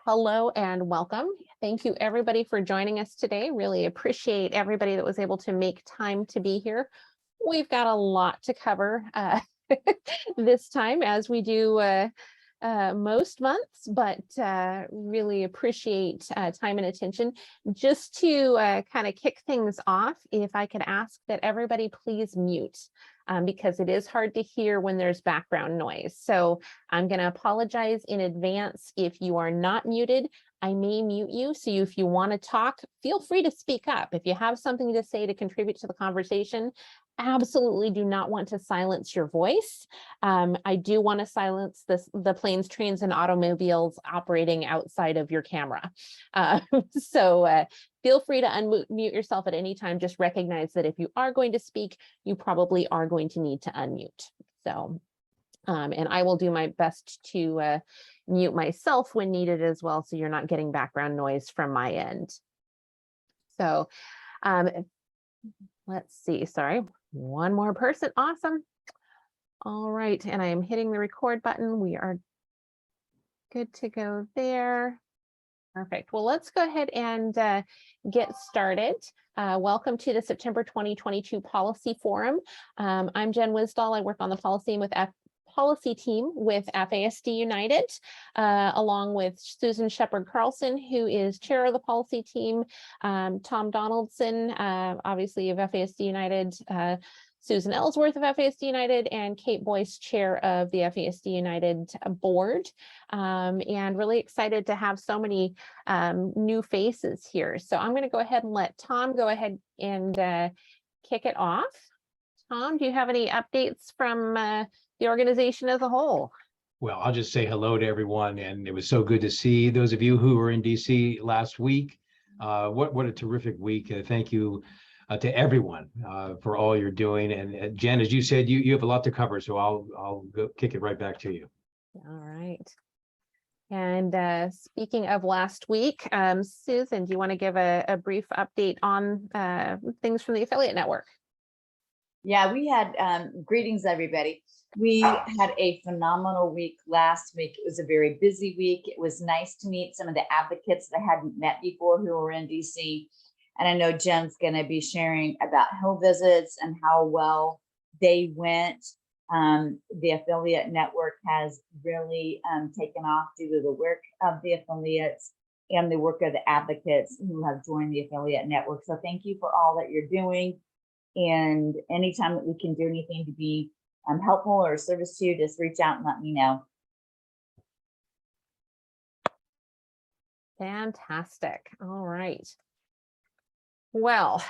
Hello and welcome. Thank you everybody for joining us today. Really appreciate everybody that was able to make time to be here. We've got a lot to cover this time, as we do most months, but really appreciate time and attention. Just to kind of kick things off, if I could ask that everybody please mute, because it is hard to hear when there's background noise. So I'm going to apologize in advance if you are not muted. I may mute you, so if you want to talk, feel free to speak up. If you have something to say to contribute to the conversation, absolutely do not want to silence your voice. I do want to silence the planes, trains, and automobiles operating outside of your camera. So feel free to unmute yourself at any time. Just recognize that if you are going to speak, you probably are going to need to unmute. So, and I will do my best to mute myself when needed as well, so you're not getting background noise from my end. So let's see, sorry, one more person, awesome. All right, and I am hitting the record button. We are good to go there. Perfect. Well, let's go ahead and get started. Welcome to the September 2022 Policy Forum. I'm Jen Wisdahl. I work on the policy team with FASD United, along with Susan Shepard-Carlson, who is chair of the policy team, Tom Donaldson, obviously of FASD United, Susan Ellsworth of FASD United, and Kate Boyce, chair of the FASD United board, and really excited to have so many new faces here. So I'm going to go ahead and let Tom go ahead and kick it off. Tom, do you have any updates from the organization as a whole? Well, I'll just say hello to everyone, and it was so good to see those of you who were in DC last week. What a terrific week. Thank you to everyone for all you're doing. And Jen, as you said, you have a lot to cover, so I'll go kick it right back to you. All right. And speaking of last week, Susan, do you want to give a brief update on things from the affiliate network? Yeah, we had greetings, everybody. We had a phenomenal week last week. It was a very busy week. It was nice to meet some of the advocates that I hadn't met before who were in DC. And I know Jen's going to be sharing about Hill visits and how well they went. The affiliate network has really taken off due to the work of the affiliates and the work of the advocates who have joined the affiliate network. So thank you for all that you're doing. And anytime that we can do anything to be helpful or service to you, just reach out and let me know. Fantastic. All right. Well,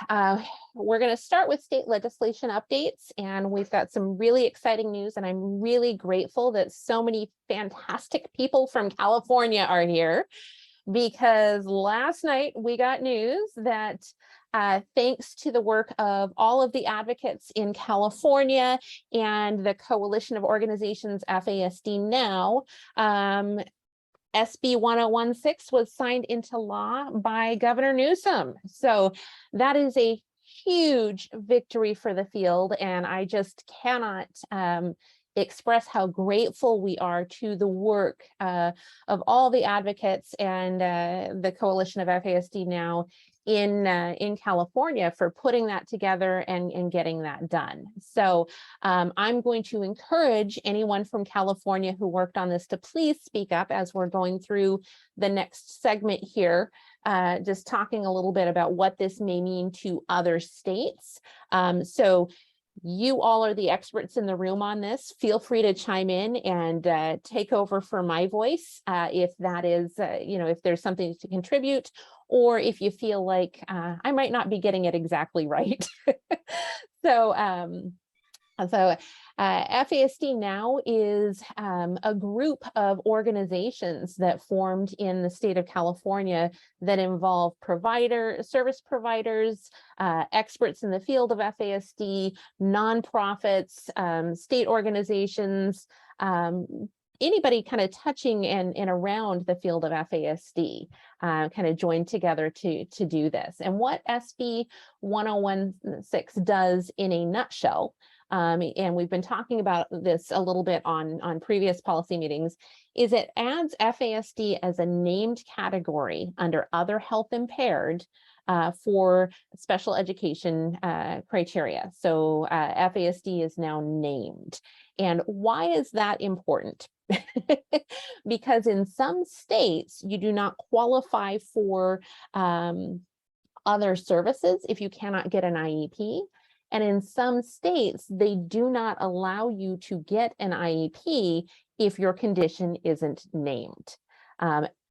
we're going to start with state legislation updates, and we've got some really exciting news, and I'm really grateful that so many fantastic people from California are here, because last night we got news that thanks to the work of all of the advocates in California and the coalition of organizations FASD Now, SB 1016 was signed into law by Governor Newsom. So that is a huge victory for the field, and I just cannot express how grateful we are to the work of all the advocates and the coalition of FASD Now in California for putting that together and getting that done. So I'm going to encourage anyone from California who worked on this to please speak up as we're going through the next segment here, just talking a little bit about what this may mean to other states. So you all are the experts in the room on this. Feel free to chime in and take over for my voice if that is, if there's something to contribute, or if you feel like I might not be getting it exactly right. So FASD Now is a group of organizations that formed in the state of California that involve service providers, experts in the field of FASD, nonprofits, state organizations, anybody kind of touching and around the field of FASD kind of joined together to do this. And what SB 1016 does in a nutshell and we've been talking about this a little bit on previous policy meetings, is it adds FASD as a named category under other health impaired for special education criteria. So FASD is now named. And why is that important? Because in some states, you do not qualify for other services if you cannot get an IEP. And in some states, they do not allow you to get an IEP if your condition isn't named.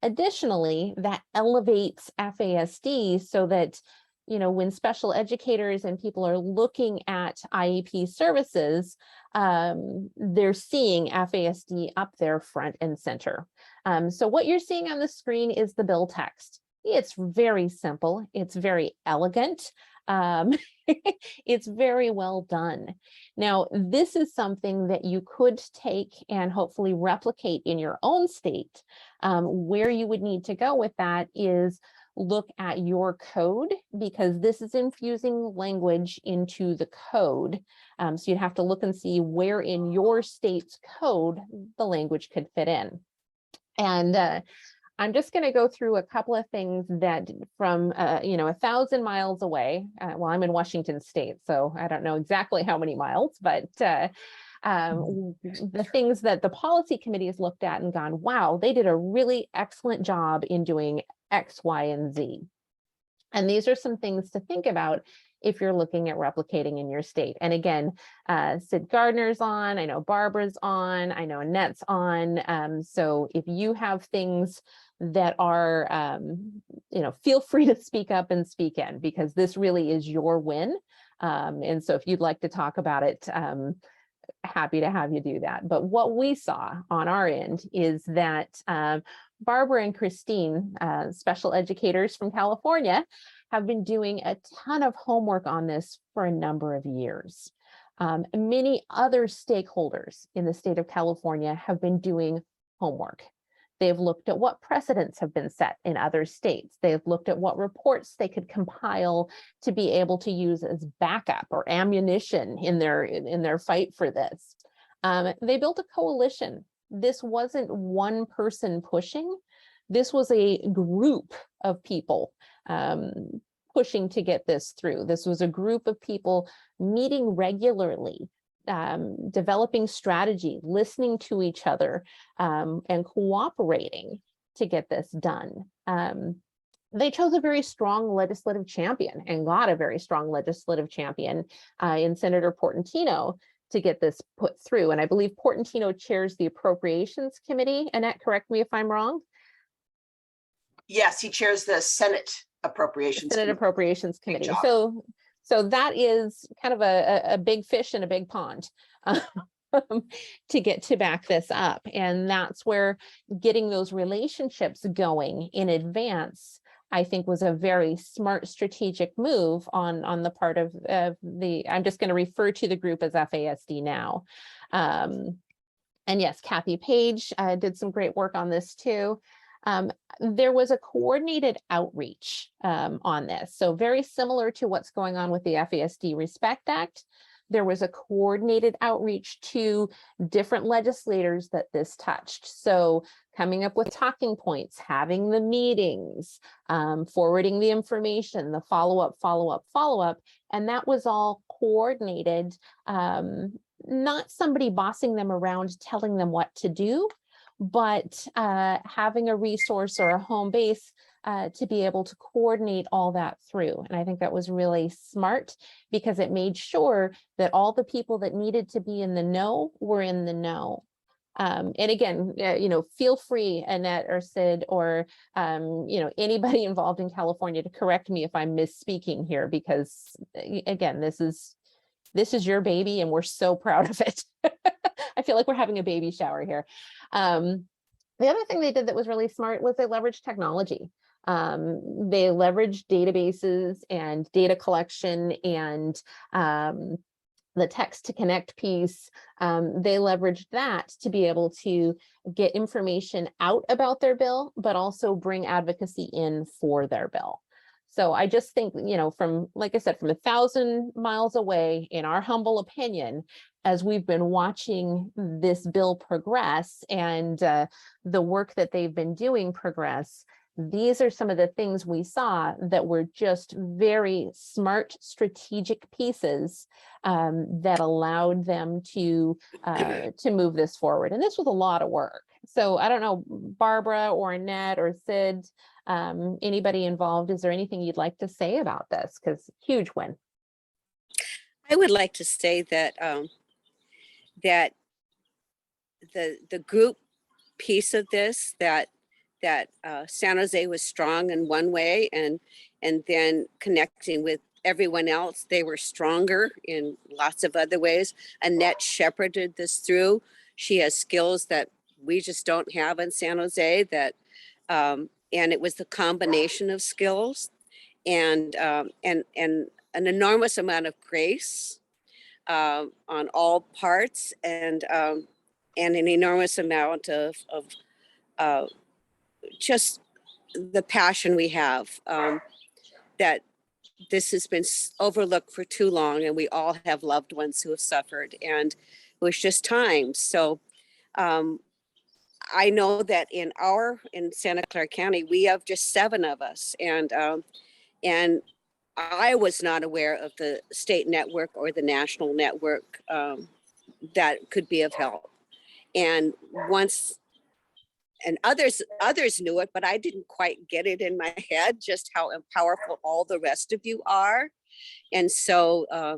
Additionally, that elevates FASD so that, you know, when special educators and people are looking at IEP services, they're seeing FASD up there front and center. So what you're seeing on the screen is the bill text. It's very simple. It's very elegant. It's very well done. Now, this is something that you could take and hopefully replicate in your own state. Where you would need to go with that is look at your code, because this is infusing language into the code. So you'd have to look and see where in your state's code the language could fit in. And I'm just going to go through a couple of things that from, 1,000 miles away. Well, I'm in Washington State, so I don't know exactly how many miles, but the things that the policy committee has looked at and gone, wow, they did a really excellent job in doing X, Y, and Z. And these are some things to think about if you're looking at replicating in your state. And again, Sid Gardner's on, I know Barbara's on, I know Annette's on. So if you have things that are, feel free to speak up and speak in, because this really is your win. And so if you'd like to talk about it, happy to have you do that. But what we saw on our end is that Barbara and Christine, special educators from California, have been doing a ton of homework on this for a number of years. Many other stakeholders in the state of California have been doing homework. They've looked at what precedents have been set in other states. They've looked at what reports they could compile to be able to use as backup or ammunition in their fight for this. They built a coalition. This wasn't one person pushing. This was a group of people pushing to get this through. This was a group of people meeting regularly, developing strategy, listening to each other, and cooperating to get this done. They chose a very strong legislative champion and got a very strong legislative champion in Senator Portantino to get this put through. And I believe Portantino chairs the Appropriations Committee. Annette, correct me if I'm wrong. Yes, he chairs the Senate Appropriations Committee. So that is kind of a big fish in a big pond to get to back this up. And that's where getting those relationships going in advance, I think, was a very smart strategic move on the part of I'm just going to refer to the group as FASD now. And yes, Kathy Page did some great work on this too. There was a coordinated outreach on this. So very similar to what's going on with the FASD Respect Act, there was a coordinated outreach to different legislators that this touched. So coming up with talking points, having the meetings, forwarding the information, the follow-up. And that was all coordinated, not somebody bossing them around, telling them what to do, but having a resource or a home base to be able to coordinate all that through. And I think that was really smart, because it made sure that all the people that needed to be in the know were in the know. And again, feel free, Annette or Sid or, anybody involved in California, to correct me if I'm misspeaking here, because again, this is your baby and we're so proud of it. I feel like we're having a baby shower here. The other thing they did that was really smart was they leveraged technology. They leveraged databases and data collection and the text to connect piece. They leveraged that to be able to get information out about their bill, but also bring advocacy in for their bill. So I just think, from, like I said, from 1,000 miles away, in our humble opinion, as we've been watching this bill progress and the work that they've been doing progress, these are some of the things we saw that were just very smart, strategic pieces that allowed them to move this forward. And this was a lot of work. So I don't know, Barbara or Annette or Sid, anybody involved, is there anything you'd like to say about this? Because huge win. I would like to say that that the group piece of this, that San Jose was strong in one way, and then connecting with everyone else, they were stronger in lots of other ways. Annette shepherded this through. She has skills that we just don't have in San Jose, that and it was the combination of skills and an enormous amount of grace on all parts, and an enormous amount of just the passion we have, that this has been overlooked for too long, and we all have loved ones who have suffered, and it was just time. So I know that in Santa Clara County, we have just 7 of us, and I was not aware of the state network or the national network that could be of help. And others knew it, but I didn't quite get it in my head just how powerful all the rest of you are. And so I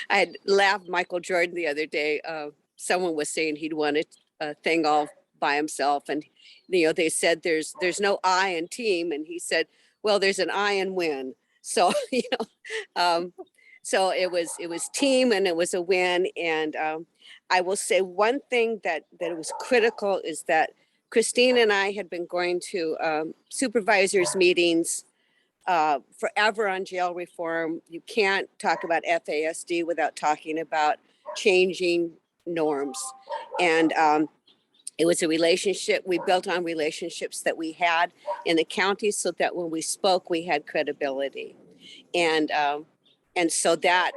had laughed Michael Jordan the other day. Someone was saying he'd won a thing all by himself, and they said there's no I in team, and he said, well, there's an I in win. So so it was team, and it was a win. And I will say one thing that was critical is that Christine and I had been going to supervisors meetings forever on jail reform. You can't talk about FASD without talking about changing norms. And it was a relationship we built on relationships that we had in the county, so that when we spoke, we had credibility. And so that,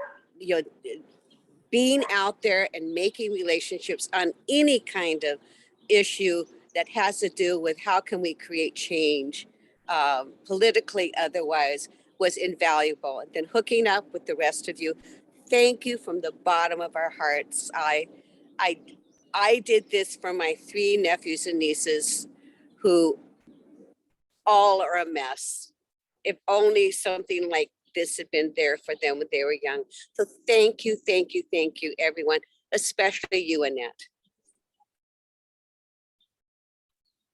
being out there and making relationships on any kind of issue that has to do with how can we create change, politically, otherwise, was invaluable. And then hooking up with the rest of you, thank you from the bottom of our hearts. I did this for my 3 nephews and nieces, who all are a mess. If only something like this had been there for them when they were young. So thank you, everyone, especially you, Annette.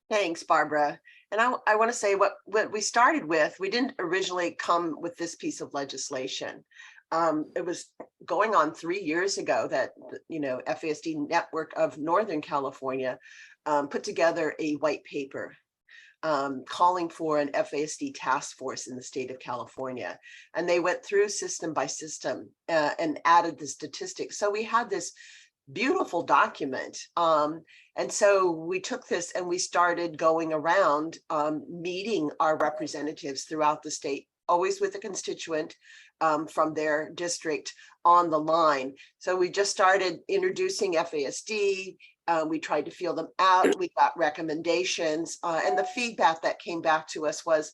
Thanks, Barbara. And I want to say what we started with, we didn't originally come with this piece of legislation. It was going on 3 years ago that, FASD Network of Northern California put together a white paper calling for an FASD task force in the state of California. And they went through system by system and added the statistics. So we had this beautiful document. And so we took this and we started going around meeting our representatives throughout the state, always with a constituent from their district on the line. So we just started introducing FASD. We tried to feel them out. We got recommendations, and the feedback that came back to us was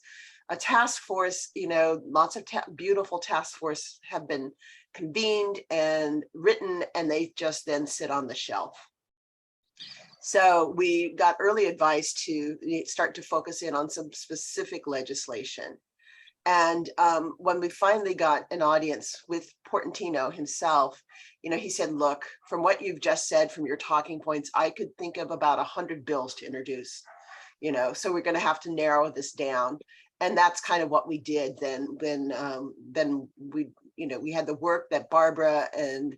a task force. Lots of beautiful task force have been convened and written, and they just then sit on the shelf. So we got early advice to start to focus in on some specific legislation. And when we finally got an audience with Portantino himself, he said, look, from what you've just said, from your talking points, I could think of about 100 bills to introduce, so we're going to have to narrow this down. And that's kind of what we did then. Then we had the work that Barbara and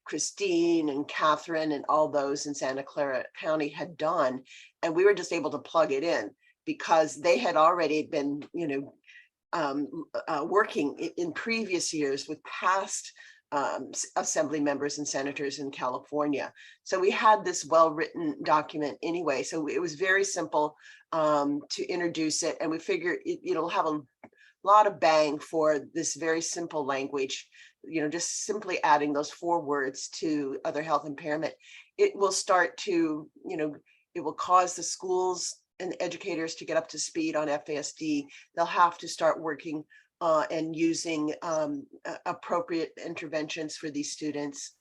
Christine and Catherine and all those in Santa Clara County had done. And we were just able to plug it in because they had already been, working in previous years with past assembly members and senators in California. So we had this well-written document anyway. So it was very simple to introduce it. And we figure it'll have a lot of bang for this very simple language, just simply adding those 4 words to other health impairment. It will start to, it will cause the schools and educators to get up to speed on FASD. They'll have to start working and using appropriate interventions for these students.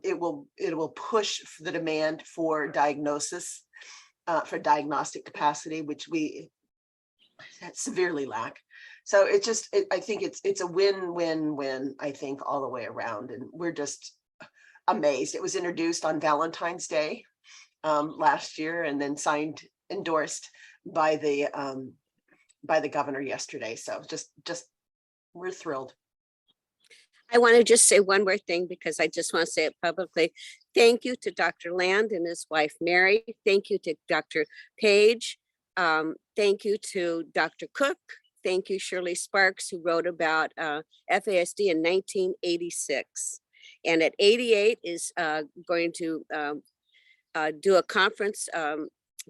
It will push the demand for diagnosis, for diagnostic capacity, which we severely lack. So I think it's a win-win-win, I think, all the way around. And we're just amazed. It was introduced on Valentine's Day last year and then endorsed by the governor yesterday. So just we're thrilled. I want to just say one more thing because I just want to say it publicly. Thank you to Dr. Land and his wife, Mary. Thank you to Dr. Page. Thank you to Dr. Cook. Thank you, Shirley Sparks, who wrote about FASD in 1986. And at 88 is going to do a conference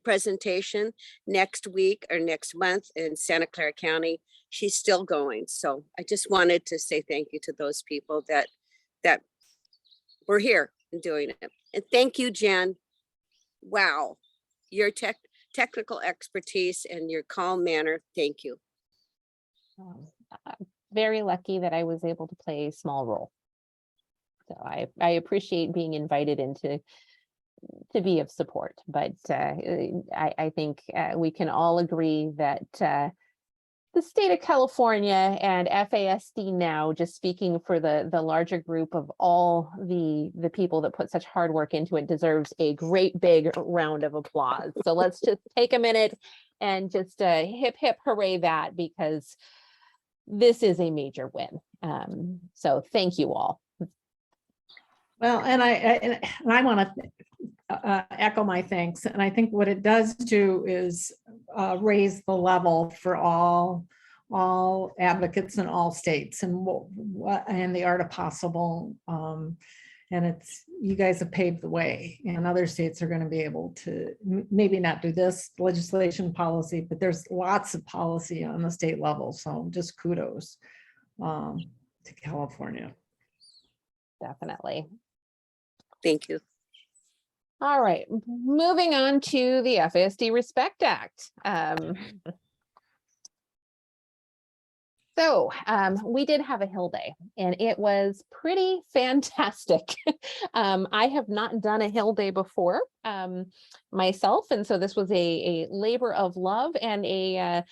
presentation next week or next month in Santa Clara County. She's still going. So I just wanted to say thank you to those people that were here and doing it. And thank you, Jen. Wow, your technical expertise and your calm manner. Thank you. I'm very lucky that I was able to play a small role. So I appreciate being invited into to be of support, but I think we can all agree that the state of California and FASD now, just speaking for the larger group of all the people that put such hard work into it, deserves a great big round of applause. So let's just take a minute and just hip hip hooray that, because this is a major win. So thank you all. Well, and I want to echo my thanks. And I think what it does do is raise the level for all advocates in all states and the art of possible. And it's, you guys have paved the way, and other states are going to be able to maybe not do this legislation policy, but there's lots of policy on the state level. So just kudos to California. Definitely. Thank you. All right, moving on to the FASD Respect Act. So we did have a Hill Day, and it was pretty fantastic. I have not done a Hill Day before myself, and so this was a labor of love and a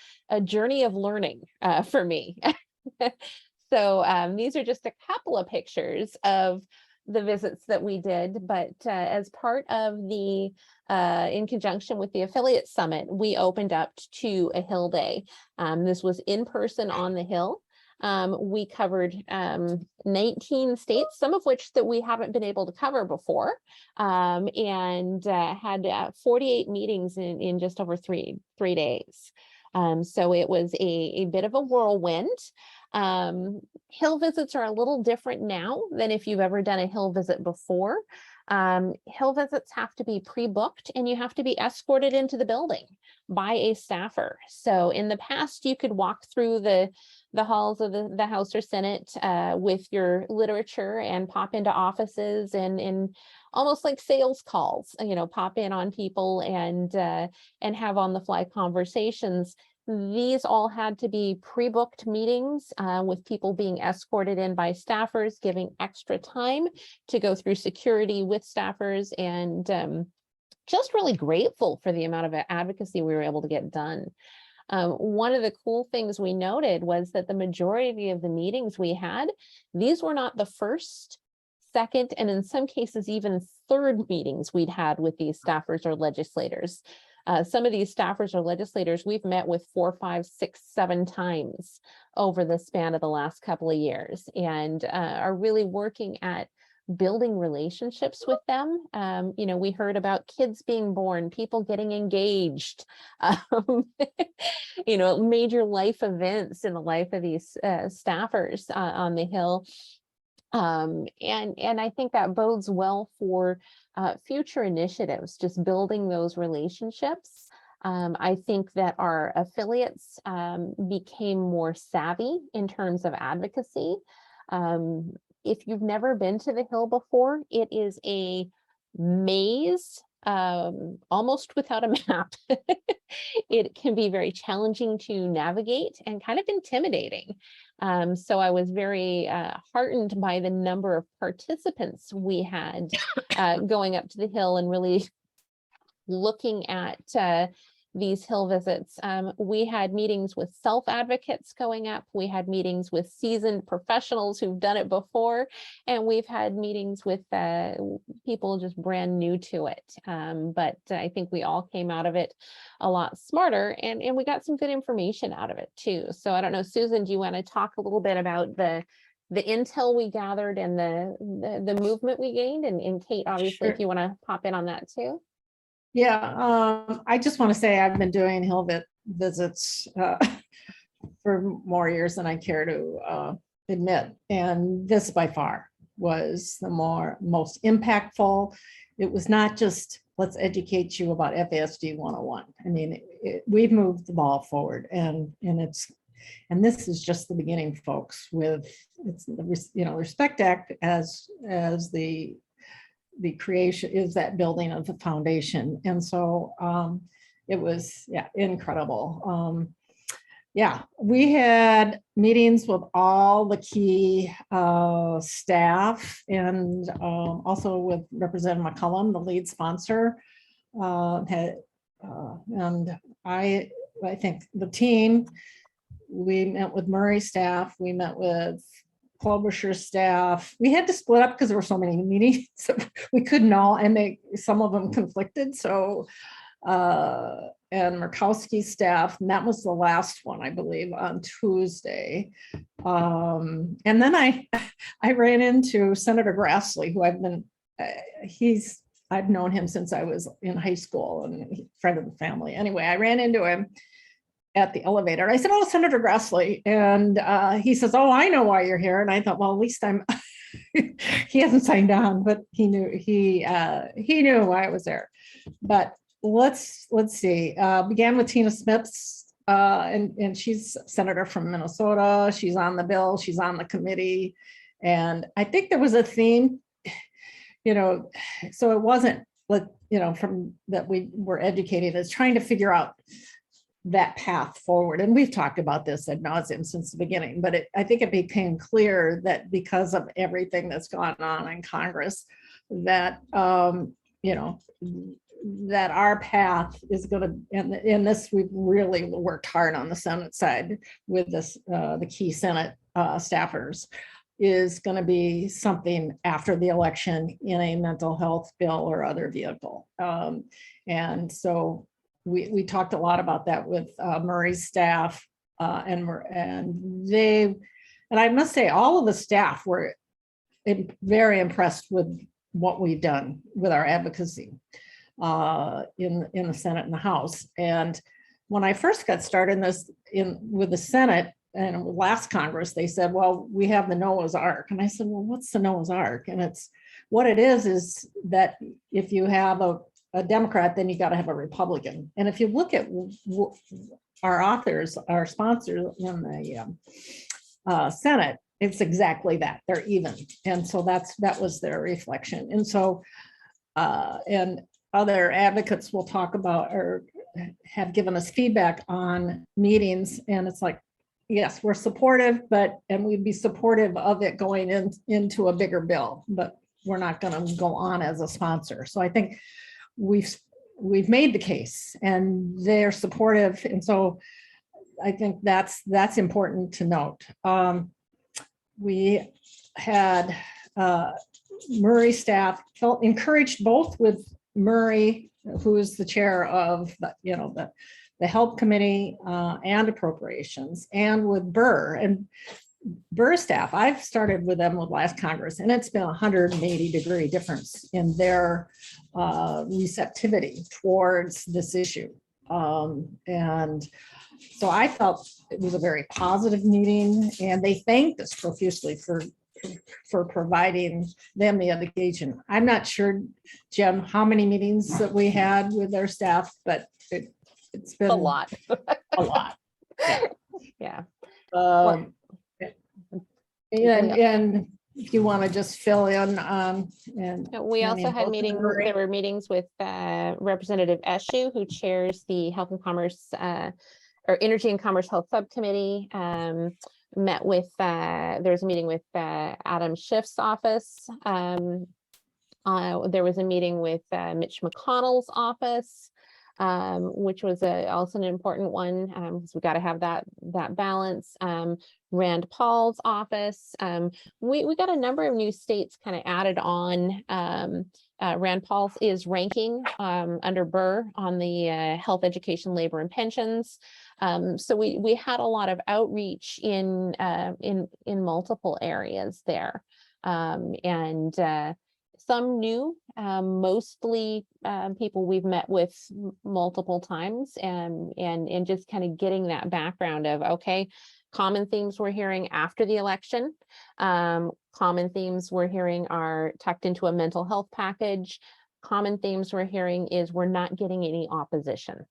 journey of learning for me. So these are just a couple of pictures of the visits that we did, but as part of the in conjunction with the affiliate summit, we opened up to a Hill Day. This was in person on the Hill. We covered 19 states, some of which that we haven't been able to cover before, and had 48 meetings in just over three days. So it was a bit of a whirlwind. Hill visits are a little different now than if you've ever done a Hill visit before. Hill visits have to be pre-booked, and you have to be escorted into the building by a staffer. So in the past, you could walk through the halls of the House or Senate with your literature and pop into offices and almost like sales calls, pop in on people and have on the fly conversations. These all had to be pre-booked meetings with people being escorted in by staffers, giving extra time to go through security with staffers, and just really grateful for the amount of advocacy we were able to get done. One of the cool things we noted was that the majority of the meetings we had, these were not the first, second, and in some cases even third meetings we'd had with these staffers or legislators. Some of these staffers or legislators we've met with 4, 5, 6, 7 times over the span of the last couple of years, and are really working at building relationships with them. We heard about kids being born, people getting engaged, major life events in the life of these staffers on the Hill. And I think that bodes well for future initiatives, just building those relationships. I think that our affiliates became more savvy in terms of advocacy. If you've never been to the Hill before, it is a maze, almost without a map. It can be very challenging to navigate and kind of intimidating. So I was very heartened by the number of participants we had going up to the Hill and really looking at these Hill visits. We had meetings with self-advocates going up. We had meetings with seasoned professionals who've done it before. And we've had meetings with people just brand new to it. But I think we all came out of it a lot smarter, and we got some good information out of it too. So I don't know, Susan, do you want to talk a little bit about the intel we gathered and the movement we gained? And Kate, obviously, Sure. if you want to pop in on that too. Yeah, I just want to say I've been doing Hill visits for more years than I care to admit. And this by far was the most impactful. It was not just, let's educate you about FASD 101. I mean, we've moved the ball forward, and this is just the beginning, folks, with the Respect Act as the creation is that building of the foundation. And so it was, incredible. We had meetings with all the key staff, and also with Representative McCullum, the lead sponsor. And I think the team, we met with Murray staff, we met with Klobuchar staff. We had to split up because there were so many meetings. So we couldn't all, and some of them conflicted. So, and Murkowski's staff, and that was the last one, I believe, on Tuesday. And then I ran into Senator Grassley, who I've known him since I was in high school and friend of the family. Anyway, I ran into him at the elevator. I said, "Oh, Senator Grassley." And he says, "Oh, I know why you're here." And I thought, well, at least I'm, he hasn't signed on, but he knew why I was there. But let's see, began with Tina Smith's, and she's senator from Minnesota. She's on the bill, she's on the committee. And I think there was a theme, so it wasn't, from that we were educated as trying to figure out that path forward. And we've talked about this ad nauseum since the beginning, but I think it became clear that because of everything that's gone on in Congress, that, that our path is going to, and in this, we've really worked hard on the Senate side with this, the key Senate staffers, is going to be something after the election in a mental health bill or other vehicle. And so we talked a lot about that with Murray's staff, and I must say all of the staff were very impressed with what we've done with our advocacy in the Senate and the House. And when I first got started with the Senate and last Congress, they said, well, we have the Noah's Ark. And I said, well, what's the Noah's Ark? And what it is that if you have a Democrat, then you got to have a Republican. And if you look at our authors, our sponsors in the Senate, it's exactly that. They're even. And so that was their reflection. And so, and other advocates will talk about or have given us feedback on meetings. And it's like, yes, we're supportive, and we'd be supportive of it going into a bigger bill, but we're not going to go on as a sponsor. So I think we've made the case and they're supportive. And so I think that's important to note. We had Murray staff felt encouraged both with Murray, who is the chair of the Help Committee and Appropriations, and with Burr. And Burr staff, I've started with them with last Congress, and it's been a 180-degree difference in their receptivity towards this issue. And so I felt it was a very positive meeting, and they thanked us profusely for for providing them the education. I'm not sure, Jim, how many meetings that we had with their staff, but it's been A lot. a lot. Yeah. Yeah. Um, We- and if you want to just fill in and We also had meeting. there were meetings with Representative Eshu, who chairs the Health and Commerce or Energy and Commerce Health Subcommittee. Met with, there was a meeting with Adam Schiff's office. There was a meeting with Mitch McConnell's office, which was also an important one, because we got to have that balance. Rand Paul's office. We got a number of new states kind of added on. Rand Paul is ranking under Burr on the health, education, labor, and pensions. So we had a lot of outreach in multiple areas there, and some new, mostly people we've met with multiple times, and just kind of getting that background of, okay, common themes we're hearing after the election. Common themes we're hearing are tucked into a mental health package. Common themes we're hearing is we're not getting any opposition.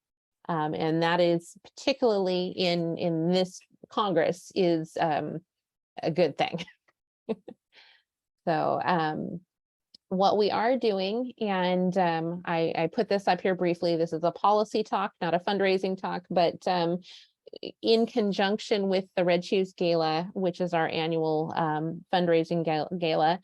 And that is particularly in this Congress is a good thing. So what we are doing, and I put this up here briefly, this is a policy talk, not a fundraising talk, but in conjunction with the Red Shoes Gala, which is our annual fundraising gala,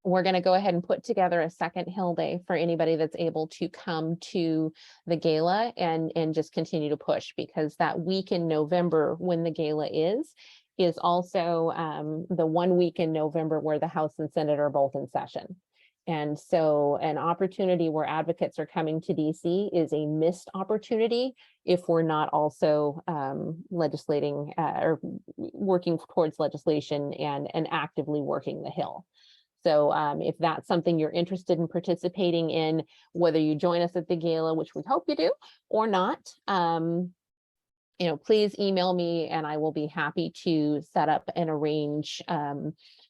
we're going to go ahead and put together a second Hill Day for anybody that's able to come to the gala and just continue to push, because that week in November when the gala is also the 1 week in November where the House and Senate are both in session. And so an opportunity where advocates are coming to DC is a missed opportunity if we're not also legislating or working towards legislation and actively working the Hill. So if that's something you're interested in participating in, whether you join us at the gala, which we hope you do, or not, please email me and I will be happy to set up and arrange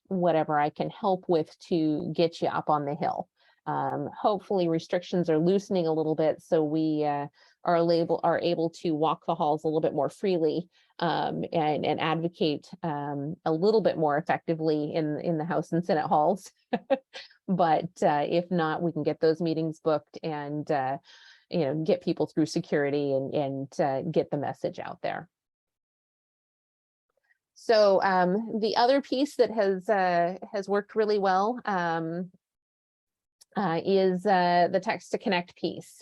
whatever I can help with to get you up on the Hill. Hopefully restrictions are loosening a little bit, so we are able to walk the halls a little bit more freely and advocate a little bit more effectively in the House and Senate halls. But if not, we can get those meetings booked and get people through security and get the message out there. So the other piece that has worked really well is the text to connect piece.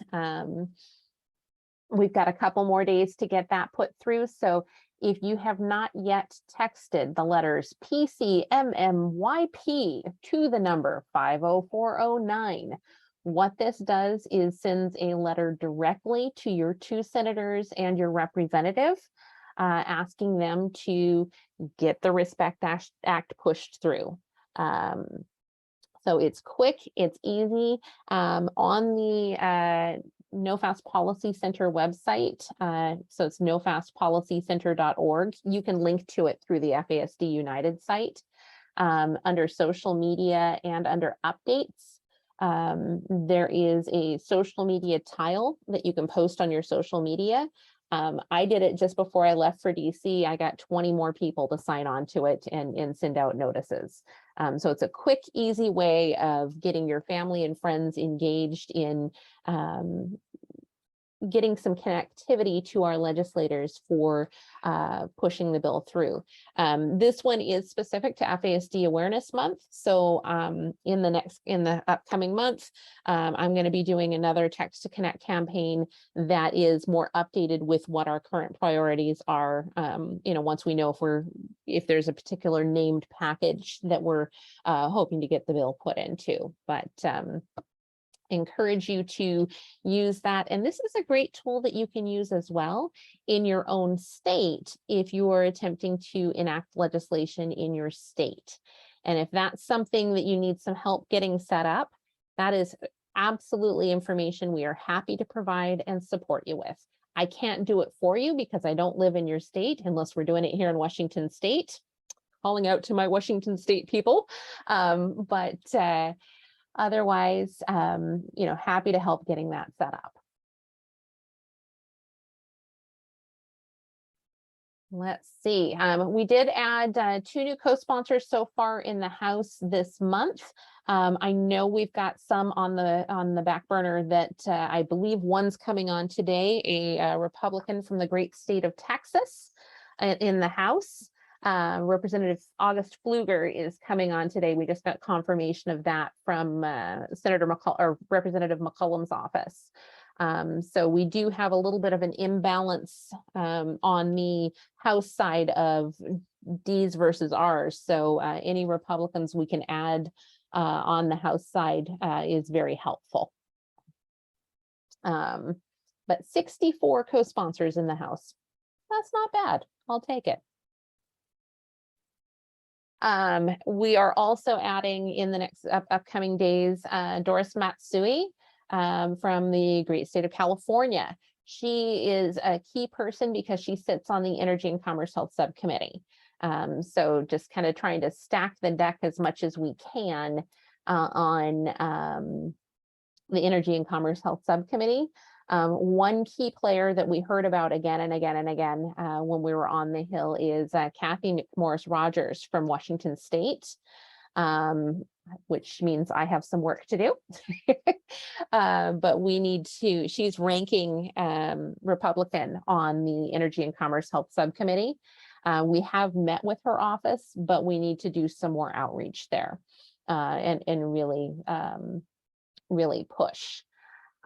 We've got a couple more days to get that put through. So if you have not yet texted the letters PCMMYP to the number 50409, what this does is sends a letter directly to your 2 senators and your representative, asking them to get the Respect Act pushed through. So it's quick, it's easy. On the NoFast Policy Center website, so it's nofastpolicycenter.org. You can link to it through the FASD United site. Under social media and under updates, there is a social media tile that you can post on your social media. I did it just before I left for DC. I got 20 more people to sign on to it and send out notices. So it's a quick, easy way of getting your family and friends engaged in getting some connectivity to our legislators for pushing the bill through. This one is specific to FASD Awareness Month. So in the upcoming month, I'm going to be doing another Text to Connect campaign that is more updated with what our current priorities are. Once we know if there's a particular named package that we're hoping to get the bill put into, but encourage you to use that. And this is a great tool that you can use as well in your own state if you are attempting to enact legislation in your state. And if that's something that you need some help getting set up, that is absolutely information we are happy to provide and support you with. I can't do it for you because I don't live in your state unless we're doing it here in Washington State. calling out to my Washington State people. But otherwise, happy to help getting that set up. Let's see. We did add 2 new co-sponsors so far in the House this month. I know we've got some on the back burner that I believe one's coming on today, a Republican from the great state of Texas in the House. Representative August Pfluger is coming on today. We just got confirmation of that from Senator McCollum or Representative McCollum's office. So we do have a little bit of an imbalance on the House side of D's versus R's. So any Republicans we can add on the House side is very helpful. But 64 co-sponsors in the House. That's not bad. I'll take it. We are also adding in the next upcoming days, Doris Matsui from the great state of California. She is a key person because she sits on the Energy and Commerce Health Subcommittee. So just kind of trying to stack the deck as much as we can on the Energy and Commerce Health Subcommittee. One key player that we heard about again and again and again when we were on the Hill is Kathy McMorris Rogers from Washington State, which means I have some work to do. But we need to, she's ranking Republican on the Energy and Commerce Health Subcommittee. We have met with her office, but we need to do some more outreach there and really, really push.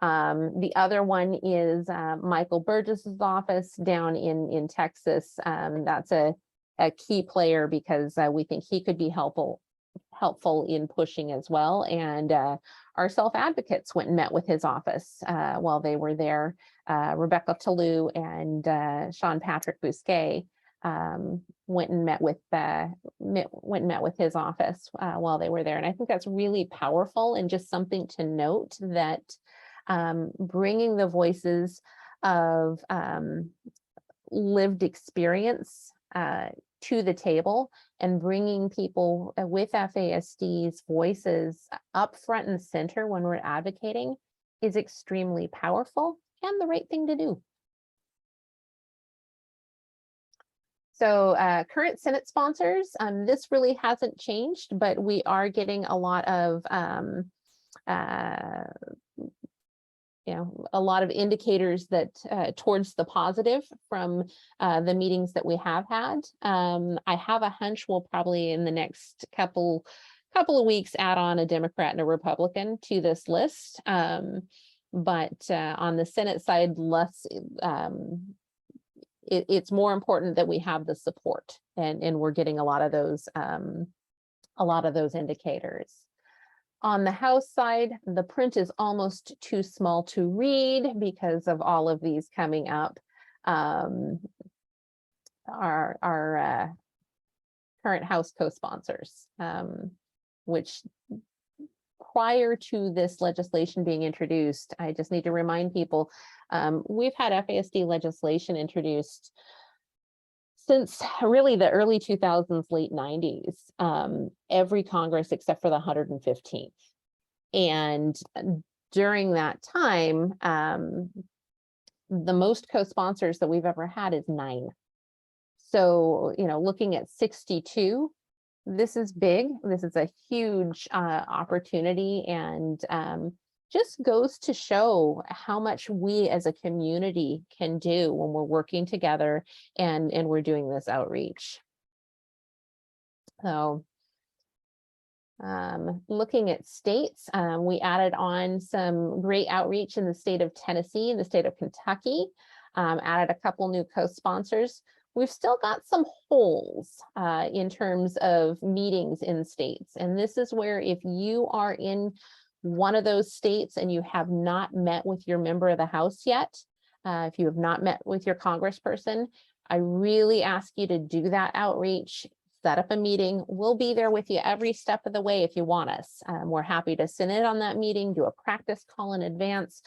The other one is Michael Burgess's office down in Texas. That's a key player because we think he could be helpful in pushing as well. And our self-advocates went and met with his office while they were there. Rebecca Toulouse and Sean Patrick Bousquet went and met with his office while they were there. And I think that's really powerful and just something to note that bringing the voices of lived experience to the table and bringing people with FASD's voices up front and center when we're advocating is extremely powerful and the right thing to do. So current Senate sponsors, this really hasn't changed, but we are getting a lot of a lot of indicators that towards the positive from the meetings that we have had. I have a hunch we'll probably in the next couple of weeks add on a Democrat and a Republican to this list. But on the Senate side, less. It's more important that we have the support, and we're getting a lot of those indicators. On the House side, the print is almost too small to read because of all of these coming up. Our current House co-sponsors, which prior to this legislation being introduced, I just need to remind people, we've had FASD legislation introduced since really the early 2000s, late 90s, every Congress except for the 115th. And during that time, the most co-sponsors that we've ever had is 9. So, looking at 62, this is big. This is a huge opportunity, and just goes to show how much we as a community can do when we're working together and we're doing this outreach. So looking at states, we added on some great outreach in the state of Tennessee and the state of Kentucky, added a couple new co-sponsors. We've still got some holes in terms of meetings in states. And this is where if you are in one of those states and you have not met with your member of the House yet, if you have not met with your congressperson, I really ask you to do that outreach, set up a meeting. We'll be there with you every step of the way if you want us. We're happy to sit in on that meeting, do a practice call in advance,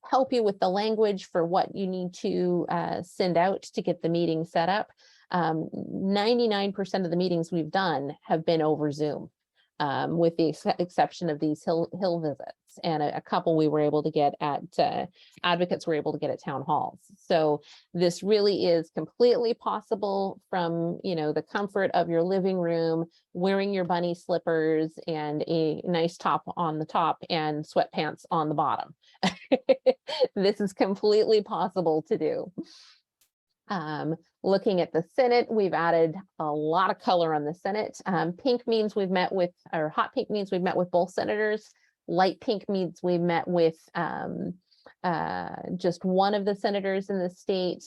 help you with the language for what you need to send out to get the meeting set up. 99% of the meetings we've done have been over Zoom, with the exception of these hill visits, and a couple we were able to get at advocates were able to get at town halls. So this really is completely possible from, you know, the comfort of your living room, wearing your bunny slippers and a nice top on the top and sweatpants on the bottom. This is completely possible to do. Looking at the Senate, we've added a lot of color on the Senate. Pink means we've met with, or hot pink means we've met with both senators. Light pink means we've met with just one of the senators in the state.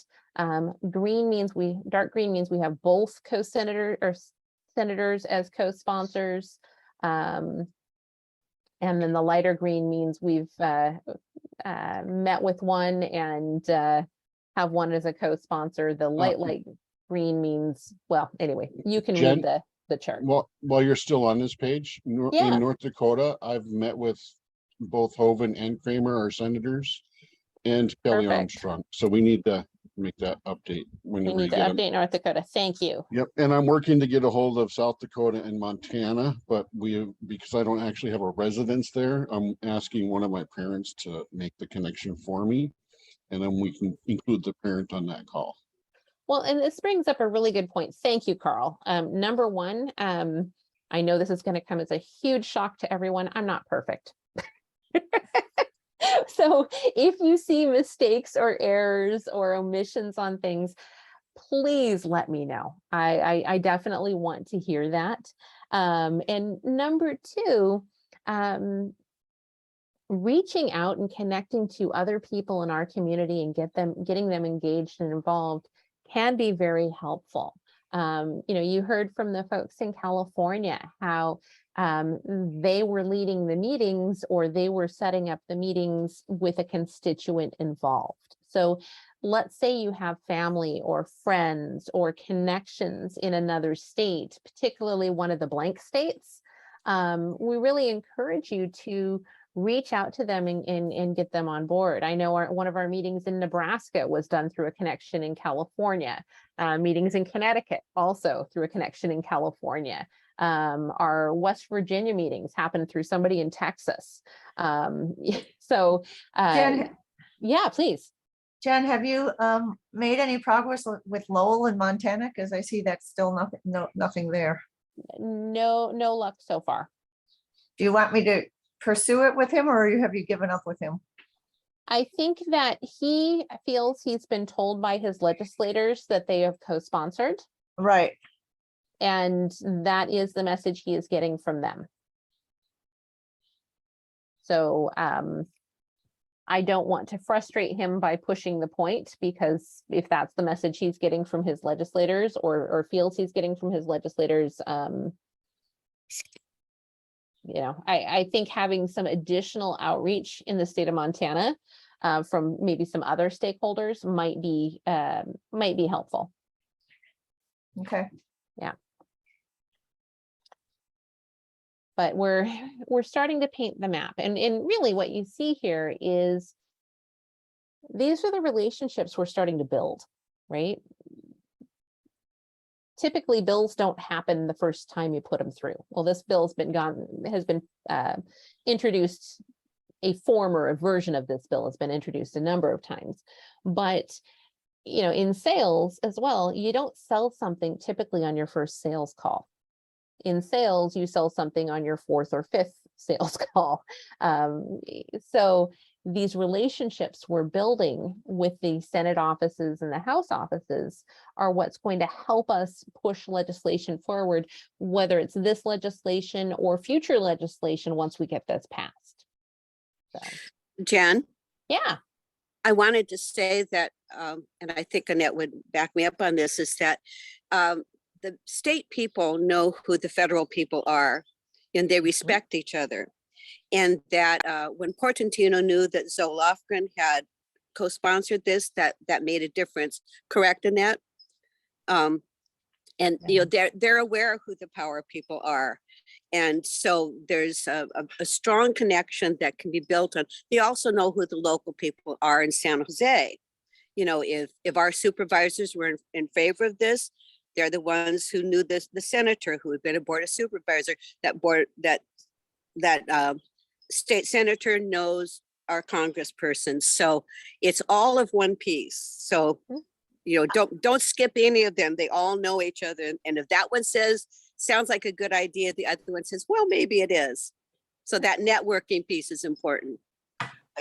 Green means dark green means we have both senators as co-sponsors. And then the lighter green means we've met with one and have one as a co-sponsor. The light green means, well, anyway, you can Jen, read the chart. Well, while you're still on this page, Yeah. in North Dakota, I've met with both Hoven and Kramer, our senators, and Kelly Perfect. Armstrong. So we need to make that update We whenever you need to get them. update North Dakota. Thank you. Yep, and I'm working to get a hold of South Dakota and Montana, but because I don't actually have a residence there, I'm asking one of my parents to make the connection for me. And then we can include the parent on that call. Well, and this brings up a really good point. Thank you, Carl. Number one, I know this is going to come as a huge shock to everyone. I'm not perfect. So if you see mistakes or errors or omissions on things, please let me know. I definitely want to hear that. And number two, reaching out and connecting to other people in our community and getting them engaged and involved can be very helpful. You know, you heard from the folks in California how they were leading the meetings, or they were setting up the meetings with a constituent involved. So let's say you have family or friends or connections in another state, particularly one of the blank states. We really encourage you to reach out to them and get them on board. I know one of our meetings in Nebraska was done through a connection in California. Meetings in Connecticut also through a connection in California. Our West Virginia meetings happened through somebody in Texas. So Jen, yeah, please. Jen, have you made any progress with Lowell in Montana? Because I see that's still nothing there. No luck so far. Do you want me to pursue it with him, or have you given up with him? I think that he feels he's been told by his legislators that they have co-sponsored. Right. And that is the message he is getting from them. So I don't want to frustrate him by pushing the point, because if that's the message he's getting from his legislators, or feels he's getting from his legislators, you know, I think having some additional outreach in the state of Montana from maybe some other stakeholders might be helpful. Okay. Yeah. But we're starting to paint the map, and really what you see here is these are the relationships we're starting to build, right? Typically bills don't happen the first time you put them through. Well, this bill's has been introduced. A form or a version of this bill has been introduced a number of times, but you know, in sales as well, you don't sell something typically on your first sales call. In sales, you sell something on your fourth or fifth sales call. So these relationships we're building with the Senate offices and the House offices are what's going to help us push legislation forward, whether it's this legislation or future legislation once we get this passed. So, Jen, yeah. I wanted to say that, and I think Annette would back me up on this, is that the state people know who the federal people are, and they respect each other. And that when Portantino knew that Zoe Lofgren had co-sponsored this, that made a difference. Correct, Annette? And you know, they're aware of who the power people are. And so there's a strong connection that can be built on. They also know who the local people are in San Jose. You know, if our supervisors were in favor of this, They're the ones who knew the senator who had been a board of supervisor. That state senator knows our congressperson. So it's all of one piece. So, don't skip any of them. They all know each other. And if that one says, sounds like a good idea, the other one says, well, maybe it is. So that networking piece is important.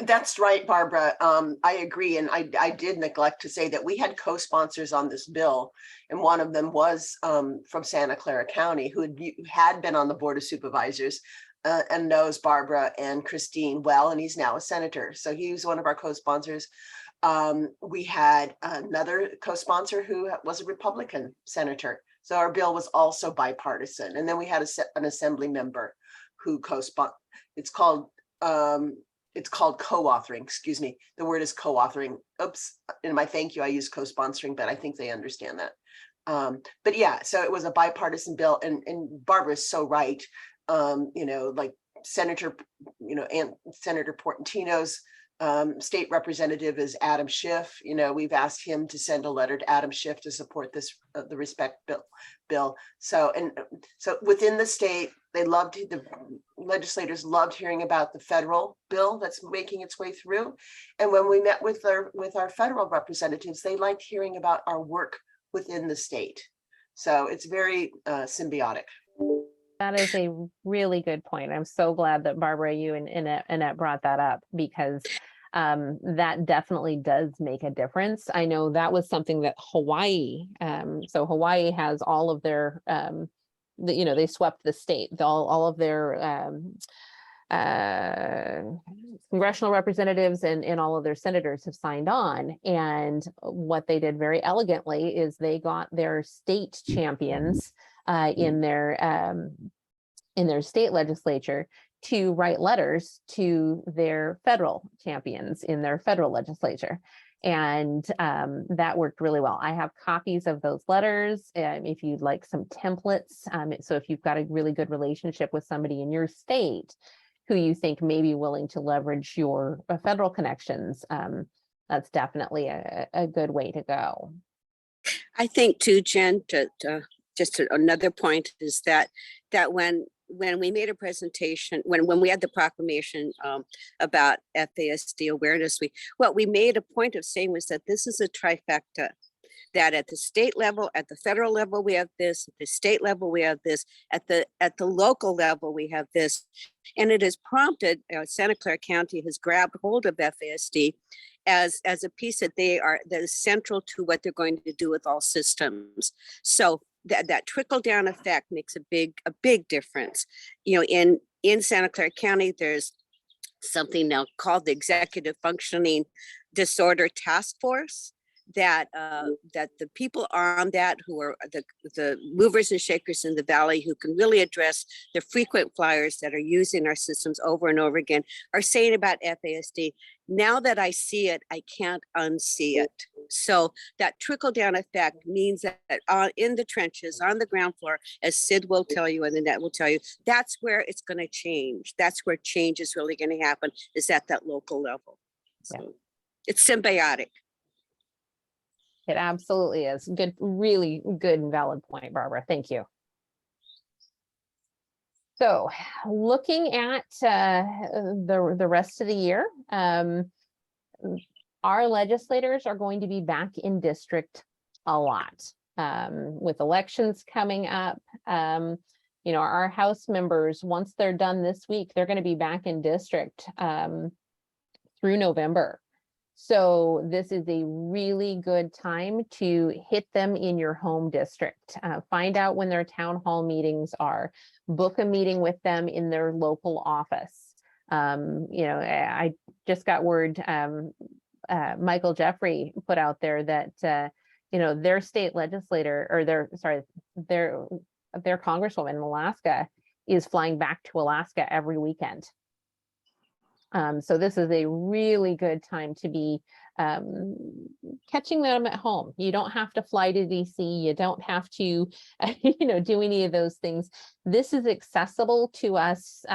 That's right, Barbara. I agree. And I did neglect to say that we had co-sponsors on this bill. And one of them was from Santa Clara County, who had been on the Board of Supervisors and knows Barbara and Christine well, and he's now a senator. So he was one of our co-sponsors. We had another co-sponsor who was a Republican senator. So our bill was also bipartisan. And then we had an assembly member who co-sponsored. It's called co-authoring, excuse me. The word is co-authoring. Oops, in my thank you, I use co-sponsoring, but I think they understand that. But yeah, so it was a bipartisan bill, and Barbara is so right. Like Senator, and Senator Portantino's state representative is Adam Schiff. We've asked him to send a letter to Adam Schiff to support this, the respect bill. So within the state, the legislators loved hearing about the federal bill that's making its way through. And when we met with our federal representatives, they liked hearing about our work within the state. So it's very symbiotic. That is a really good point. I'm so glad that Barbara, you and Annette brought that up, because that definitely does make a difference. I know that was something that Hawaii, so Hawaii has all of their, they swept the state, all of their congressional representatives and all of their senators have signed on. And what they did very elegantly is they got their state champions in their state legislature to write letters to their federal champions in their federal legislature. And that worked really well. I have copies of those letters if you'd like some templates. So if you've got a really good relationship with somebody in your state who you think may be willing to leverage your federal connections, that's definitely a good way to go. I think too, Jen, another point is that when we made a presentation, when we had the proclamation about FASD Awareness Week, what we made a point of saying was that this is a trifecta, that at the state level, at the federal level, we have this, at the state level, we have this, at the local level, we have this. And it has prompted, Santa Clara County has grabbed hold of FASD as a piece that that is central to what they're going to do with all systems. So that trickle down effect makes a big difference. In Santa Clara County, there's something now called the Executive Functioning Disorder Task Force, that the people on that, who are the movers and shakers in the valley, who can really address the frequent flyers that are using our systems over and over again, are saying about FASD, now that I see it, I can't unsee it. So that trickle down effect means that in the trenches, on the ground floor, as Sid will tell you and Annette will tell you, that's where it's going to change. That's where change is really going to happen, is at that local level. So it's symbiotic. It absolutely is. Good, really good and valid point, Barbara. Thank you. So looking at the rest of the year, our legislators are going to be back in district a lot with elections coming up. Our House members, once they're done this week, they're going to be back in district through November. So this is a really good time to hit them in your home district. Find out when their town hall meetings are. Book a meeting with them in their local office. I just got word, Michael Jeffrey put out there that, their state legislator, or their congresswoman in Alaska is flying back to Alaska every weekend. So this is a really good time to be catching them at home. You don't have to fly to DC. You don't have to, do any of those things. This is accessible to us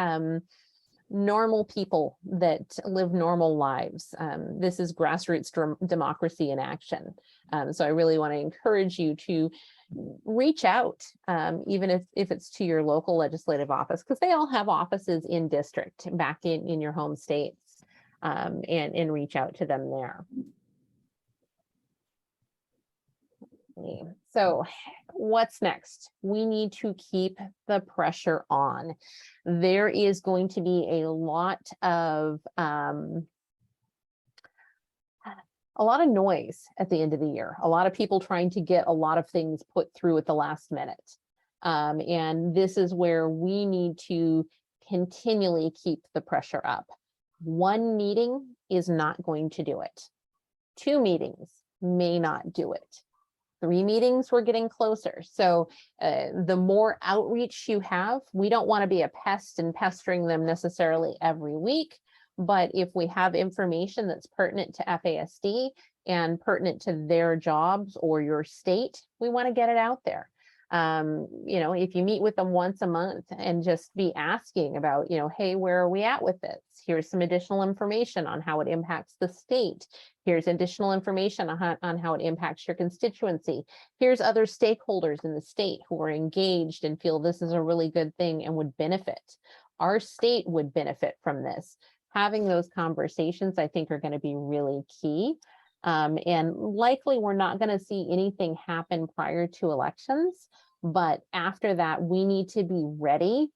normal people that live normal lives. This is grassroots democracy in action. So I really want to encourage you to reach out, even if it's to your local legislative office, because they all have offices in district back in your home states, and reach out to them there. Okay, so what's next? We need to keep the pressure on. There is going to be a lot of noise at the end of the year, a lot of people trying to get a lot of things put through at the last minute. And this is where we need to continually keep the pressure up. One meeting is not going to do it. 2 meetings may not do it. 3 meetings, we're getting closer. So the more outreach you have, we don't want to be a pest and pestering them necessarily every week. But if we have information that's pertinent to FASD and pertinent to their jobs or your state, we want to get it out there. You know, if you meet with them once a month and just be asking about, you know, hey, where are we at with this? Here's some additional information on how it impacts the state. Here's additional information on how it impacts your constituency. Here's other stakeholders in the state who are engaged and feel this is a really good thing and would benefit. Our state would benefit from this. Having those conversations, I think, are going to be really key. And likely we're not going to see anything happen prior to elections, but after that, we need to be ready,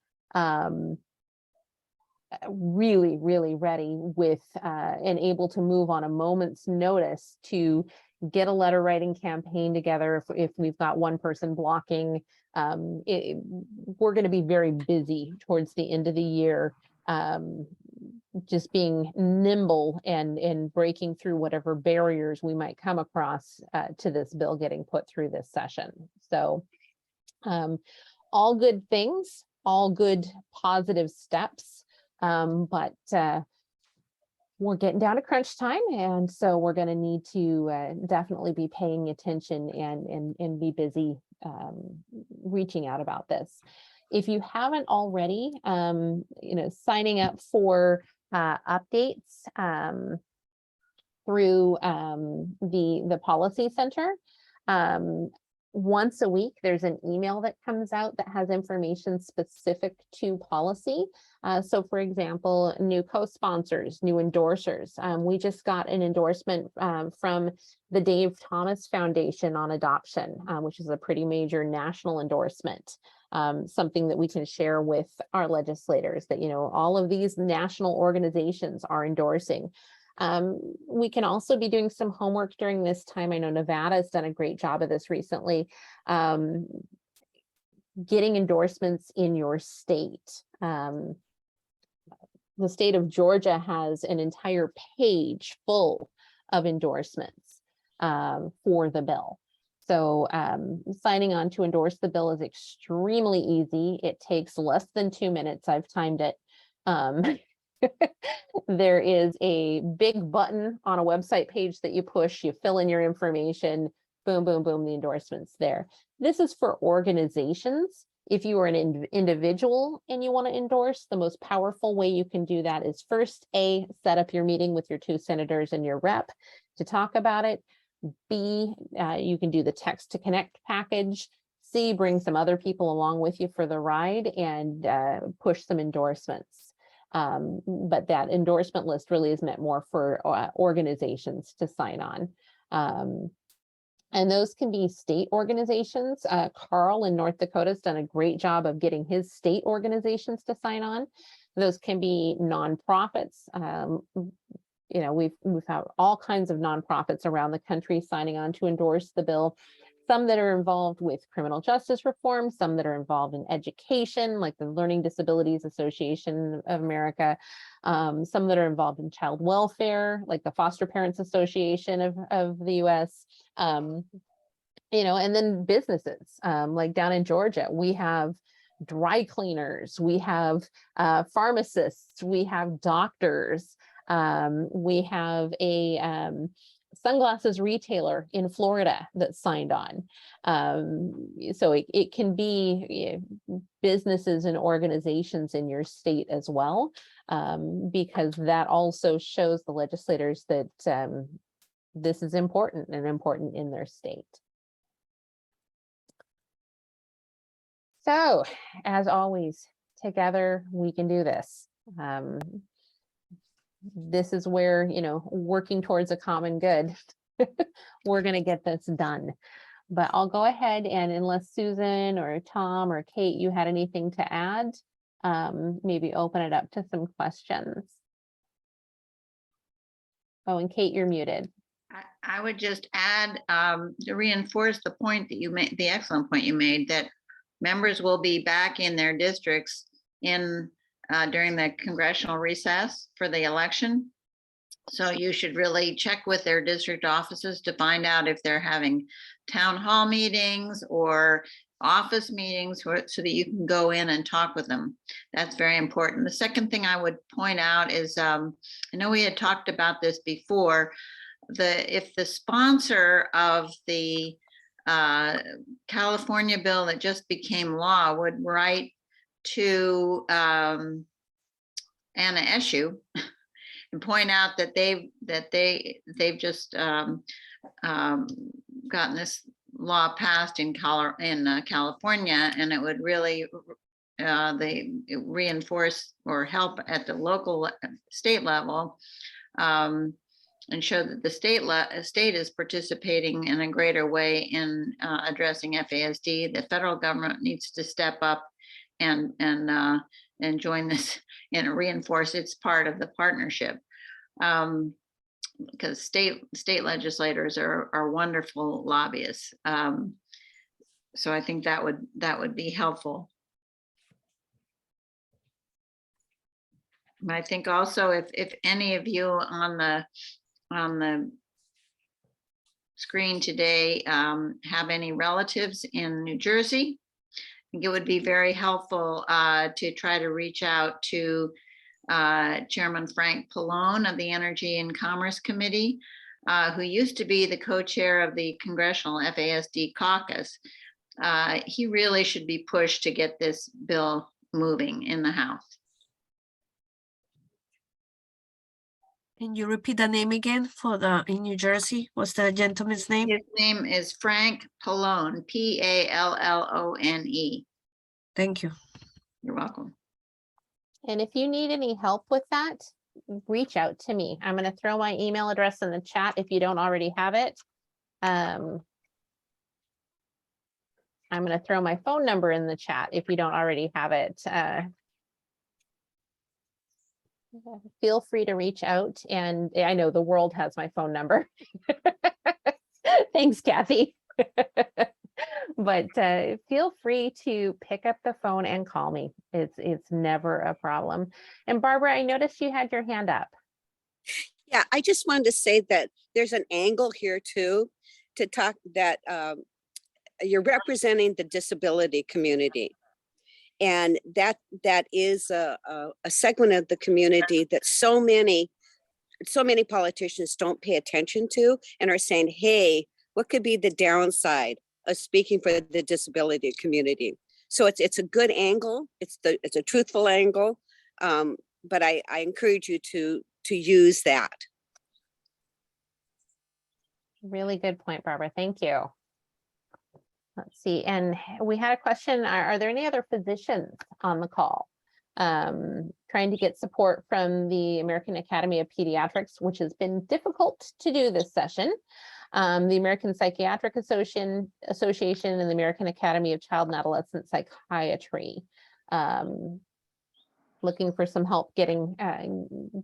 really, really ready with and able to move on a moment's notice to get a letter writing campaign together. If we've got one person blocking, we're going to be very busy towards the end of the year. Just being nimble and breaking through whatever barriers we might come across to this bill getting put through this session. So all good things, all good positive steps, but we're getting down to crunch time. And so we're going to need to definitely be paying attention and be busy reaching out about this. If you haven't already, you know, signing up for updates through the Policy Center. Once a week, there's an email that comes out that has information specific to policy. So for example, new co-sponsors, new endorsers. We just got an endorsement from the Dave Thomas Foundation on adoption, which is a pretty major national endorsement. Something that we can share with our legislators that, you know, all of these national organizations are endorsing. We can also be doing some homework during this time. I know Nevada has done a great job of this recently, getting endorsements in your state. The state of Georgia has an entire page full of endorsements for the bill. So signing on to endorse the bill is extremely easy. It takes less than 2 minutes. I've timed it. There is a big button on a website page that you push, you fill in your information, boom, boom, boom, the endorsement's there. This is for organizations. If you are an individual and you want to endorse, the most powerful way you can do that is first, A, set up your meeting with your 2 senators and your rep to talk about it. B, you can do the text to connect package. C, bring some other people along with you for the ride and push some endorsements. But that endorsement list really is meant more for organizations to sign on. And those can be state organizations. Carl in North Dakota has done a great job of getting his state organizations to sign on. Those can be nonprofits. You know, we've had all kinds of nonprofits around the country signing on to endorse the bill. Some that are involved with criminal justice reform, some that are involved in education, like the Learning Disabilities Association of America, some that are involved in child welfare, like the Foster Parents Association of the US, you know, and then businesses, like down in Georgia, we have dry cleaners, we have pharmacists, we have doctors, we have a sunglasses retailer in Florida that signed on. So it can be businesses and organizations in your state as well, because that also shows the legislators that this is important and important in their state. So, as always, together we can do this. This is where, working towards a common good, we're going to get this done. But I'll go ahead and, unless Susan or Tom or Kate, you had anything to add, maybe open it up to some questions. Oh, and Kate, you're muted. I would just add to reinforce the point that you made, the excellent point you made, that members will be back in their districts during the congressional recess for the election. So you should really check with their district offices to find out if they're having town hall meetings or office meetings so that you can go in and talk with them. That's very important. The second thing I would point out is, I know we had talked about this before, if the sponsor of the California bill that just became law would write to Anna Eshoo and point out that they've just gotten this law passed in California, and it would really reinforce or help at the local state level, and show that the state is participating in a greater way in addressing FASD. The federal government needs to step up and join this and reinforce its part of the partnership, because state legislators are wonderful lobbyists. So I think that would be helpful. I think also if any of you on the screen today have any relatives in New Jersey, I think it would be very helpful to try to reach out to Chairman Frank Pallone of the Energy and Commerce Committee, who used to be the co-chair of the Congressional FASD caucus. He really should be pushed to get this bill moving in the House. Can you repeat the name again for in New Jersey? What's the gentleman's name? His name is Frank Pallone, Pallone. Thank you. You're welcome. And if you need any help with that, reach out to me. I'm going to throw my email address in the chat if you don't already have it. I'm going to throw my phone number in the chat if you don't already have it. Feel free to reach out, and I know the world has my phone number. Thanks, Kathy. But feel free to pick up the phone and call me. It's never a problem. And Barbara, I noticed you had your hand up. Yeah, I just wanted to say that there's an angle here too, to talk that you're representing the disability community. And that is a segment of the community that so many politicians don't pay attention to and are saying, hey, what could be the downside of speaking for the disability community? So it's a good angle. It's a truthful angle. But I encourage you to use that. Really good point, Barbara. Thank you. Let's see. And we had a question. Are there any other physicians on the call? Trying to get support from the American Academy of Pediatrics, which has been difficult to do this session. The American Psychiatric Association and the American Academy of Child and Adolescent Psychiatry. Looking for some help getting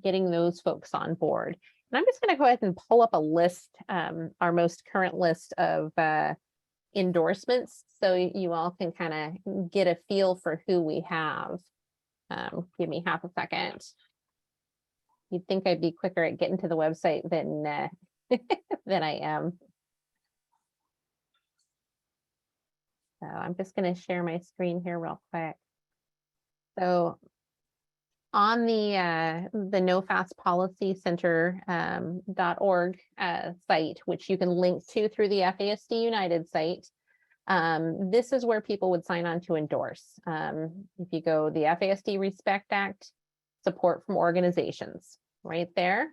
those folks on board. And I'm just going to go ahead and pull up a list, our most current list of endorsements, so you all can kind of get a feel for who we have. Give me half a second. You'd think I'd be quicker at getting to the website than than I am. So I'm just going to share my screen here real quick. So On the NoFast Policy Center .org site, which you can link to through the FASD United site, this is where people would sign on to endorse. If you go the FASD Respect Act, support from organizations, right there.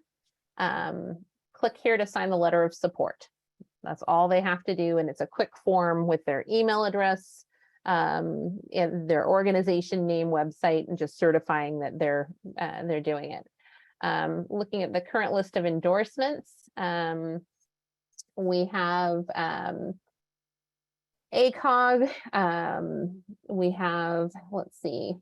Click here to sign the letter of support. That's all they have to do, and it's a quick form with their email address, and their organization name, website, and just certifying that they're doing it. Looking at the current list of endorsements, we have ACOG, we have, let's see,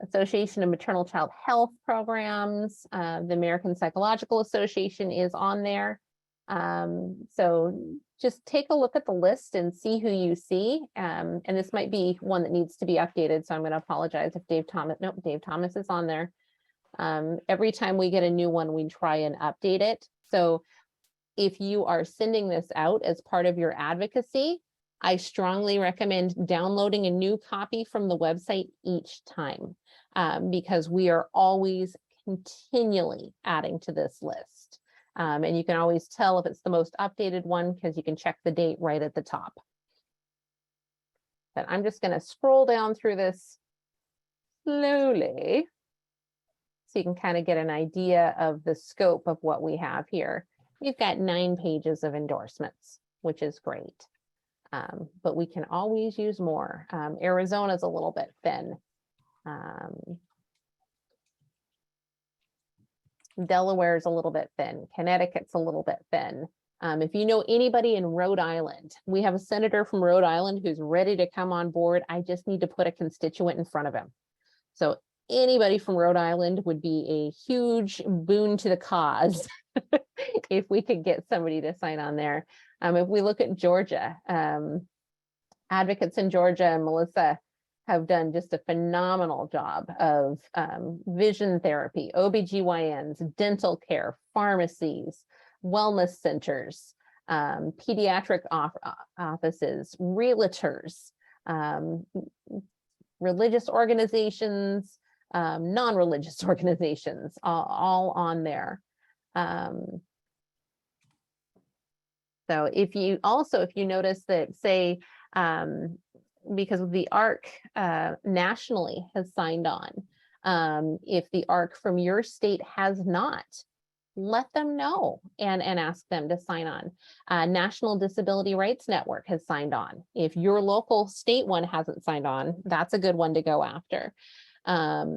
Association of Maternal Child Health Programs, the American Psychological Association is on there. So just take a look at the list and see who you see. And this might be one that needs to be updated. So I'm going to apologize if Dave Thomas is on there. Every time we get a new one, we try and update it. So if you are sending this out as part of your advocacy, I strongly recommend downloading a new copy from the website each time, because we are always continually adding to this list. And you can always tell if it's the most updated one because you can check the date right at the top. But I'm just going to scroll down through this slowly so you can kind of get an idea of the scope of what we have here. We've got 9 pages of endorsements, which is great. But we can always use more. Arizona's a little bit thin. Delaware's a little bit thin. Connecticut's a little bit thin. If you know anybody in Rhode Island, we have a senator from Rhode Island who's ready to come on board. I just need to put a constituent in front of him. So anybody from Rhode Island would be a huge boon to the cause if we could get somebody to sign on there. If we look at Georgia, advocates in Georgia and Melissa have done just a phenomenal job of vision therapy, OBGYNs, dental care, pharmacies, wellness centers, pediatric offices, realtors, religious organizations, non-religious organizations, all on there. So if you notice that, say, because the ARC nationally has signed on, if the ARC from your state has not, let them know and ask them to sign on. National Disability Rights Network has signed on. If your local state one hasn't signed on, that's a good one to go after. Yeah,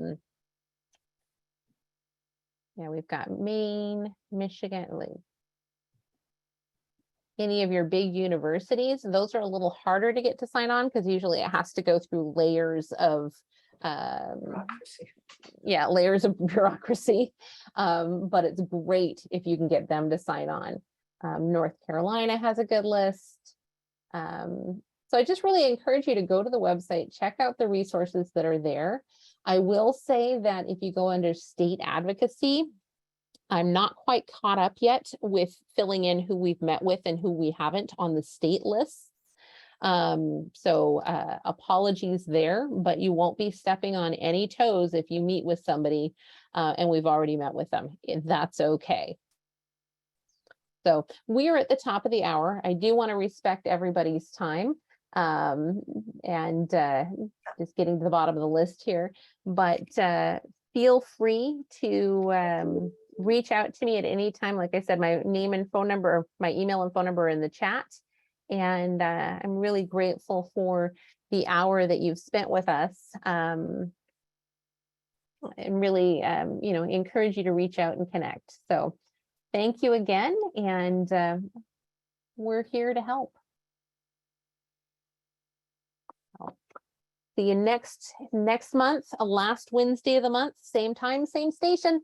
we've got Maine, Michigan, any of your big universities, those are a little harder to get to sign on because usually it has to go through layers of layers of bureaucracy. But it's great if you can get them to sign on. North Carolina has a good list. So I just really encourage you to go to the website, check out the resources that are there. I will say that if you go under state advocacy, I'm not quite caught up yet with filling in who we've met with and who we haven't on the state lists. So apologies there, but you won't be stepping on any toes if you meet with somebody and we've already met with them. That's okay. So we are at the top of the hour. I do want to respect everybody's time and just getting to the bottom of the list here, but feel free to reach out to me at any time. Like I said, my name and phone number, my email and phone number are in the chat. And I'm really grateful for the hour that you've spent with us. And really, encourage you to reach out and connect. So thank you again. And we're here to help. See you next month, last Wednesday of the month, same time, same station.